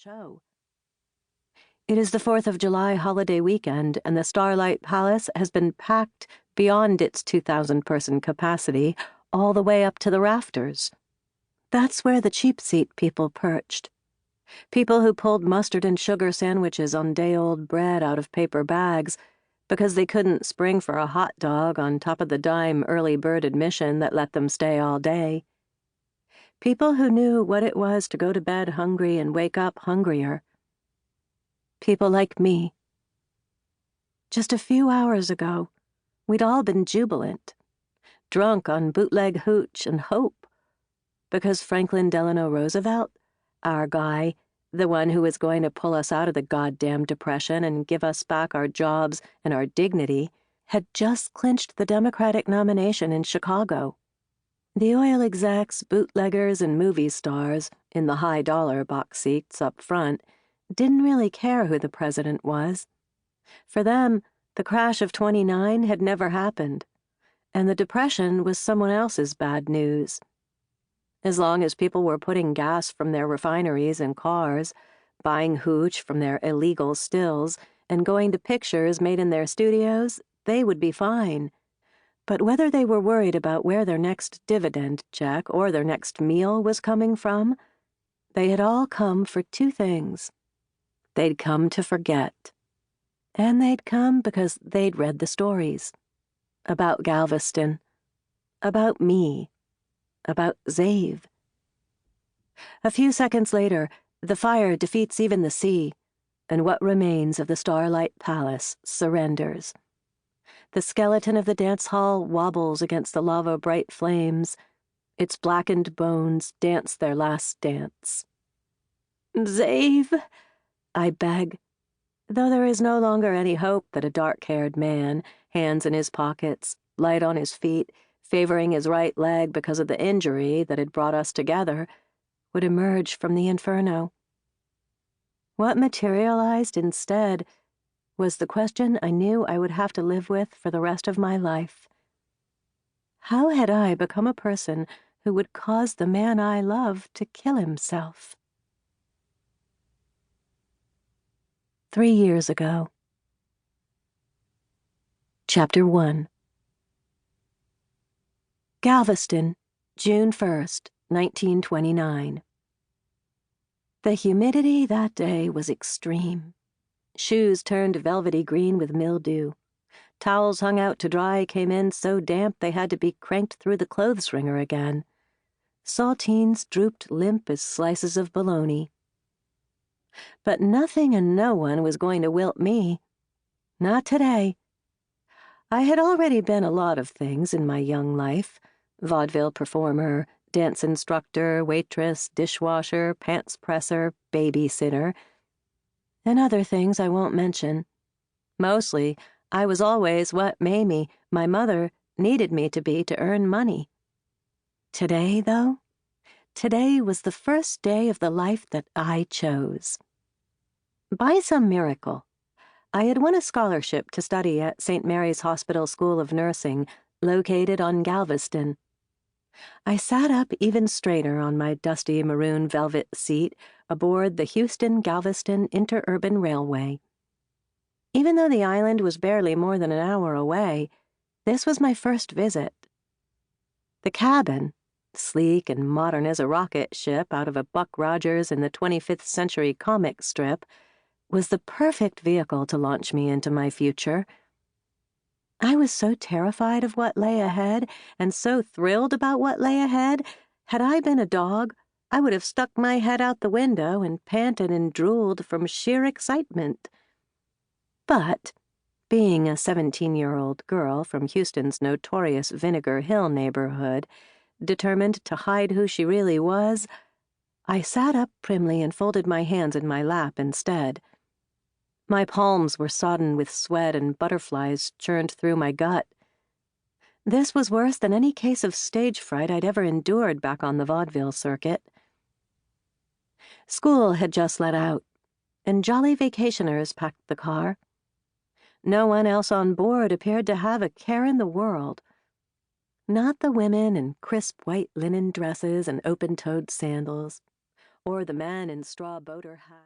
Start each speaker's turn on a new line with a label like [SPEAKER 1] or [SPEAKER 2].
[SPEAKER 1] show. It is the 4th of July holiday weekend, and the Starlight Palace has been packed beyond its 2,000-person capacity, all the way up to the rafters. That's where the cheap seat people perched. People who pulled mustard and sugar sandwiches on day-old bread out of paper bags because they couldn't spring for a hot dog on top of the dime early bird admission that let them stay all day. People who knew what it was to go to bed hungry and wake up hungrier. People like me. Just a few hours ago, we'd all been jubilant, drunk on bootleg hooch and hope, because Franklin Delano Roosevelt, our guy, the one who was going to pull us out of the goddamn Depression and give us back our jobs and our dignity, had just clinched the Democratic nomination in Chicago. The oil execs, bootleggers, and movie stars, in the high-dollar box seats up front, didn't really care who the president was. For them, the crash of '29 had never happened, and the Depression was someone else's bad news. As long as people were putting gas from their refineries in cars, buying hooch from their illegal stills, and going to pictures made in their studios, they would be fine. But whether they were worried about where their next dividend check or their next meal was coming from, they had all come for two things. They'd come to forget. And they'd come because they'd read the stories. About Galveston. About me. About Zave. A few seconds later, the fire defeats even the sea, and what remains of the Starlight Palace surrenders. The skeleton of the dance hall wobbles against the lava-bright flames. Its blackened bones dance their last dance. "Zave," I beg, though there is no longer any hope that a dark-haired man, hands in his pockets, light on his feet, favoring his right leg because of the injury that had brought us together, would emerge from the inferno. What materialized instead was the question I knew I would have to live with for the rest of my life. How had I become a person who would cause the man I love to kill himself? 3 years ago. Chapter 1. Galveston, June 1st, 1929. The humidity that day was extreme. Shoes turned velvety green with mildew. Towels hung out to dry came in so damp they had to be cranked through the clothes wringer again. Saltines drooped limp as slices of bologna. But nothing and no one was going to wilt me. Not today. I had already been a lot of things in my young life: vaudeville performer, dance instructor, waitress, dishwasher, pants presser, babysitter, and other things I won't mention. Mostly, I was always what Mamie, my mother, needed me to be to earn money. Today, though, today was the first day of the life that I chose. By some miracle, I had won a scholarship to study at St. Mary's Hospital School of Nursing, located on Galveston. I sat up even straighter on my dusty maroon velvet seat aboard the Houston-Galveston Interurban Railway. Even though the island was barely more than an hour away, this was my first visit. The cabin, sleek and modern as a rocket ship out of a Buck Rogers in the 25th century comic strip, was the perfect vehicle to launch me into my future. I was so terrified of what lay ahead, and so thrilled about what lay ahead. Had I been a dog, I would have stuck my head out the window and panted and drooled from sheer excitement. But, being a 17-year-old girl from Houston's notorious Vinegar Hill neighborhood, determined to hide who she really was, I sat up primly and folded my hands in my lap instead. My palms were sodden with sweat and butterflies churned through my gut. This was worse than any case of stage fright I'd ever endured back on the vaudeville circuit. School had just let out, and jolly vacationers packed the car. No one else on board appeared to have a care in the world. Not the women in crisp white linen dresses and open-toed sandals, or the men in straw boater hats.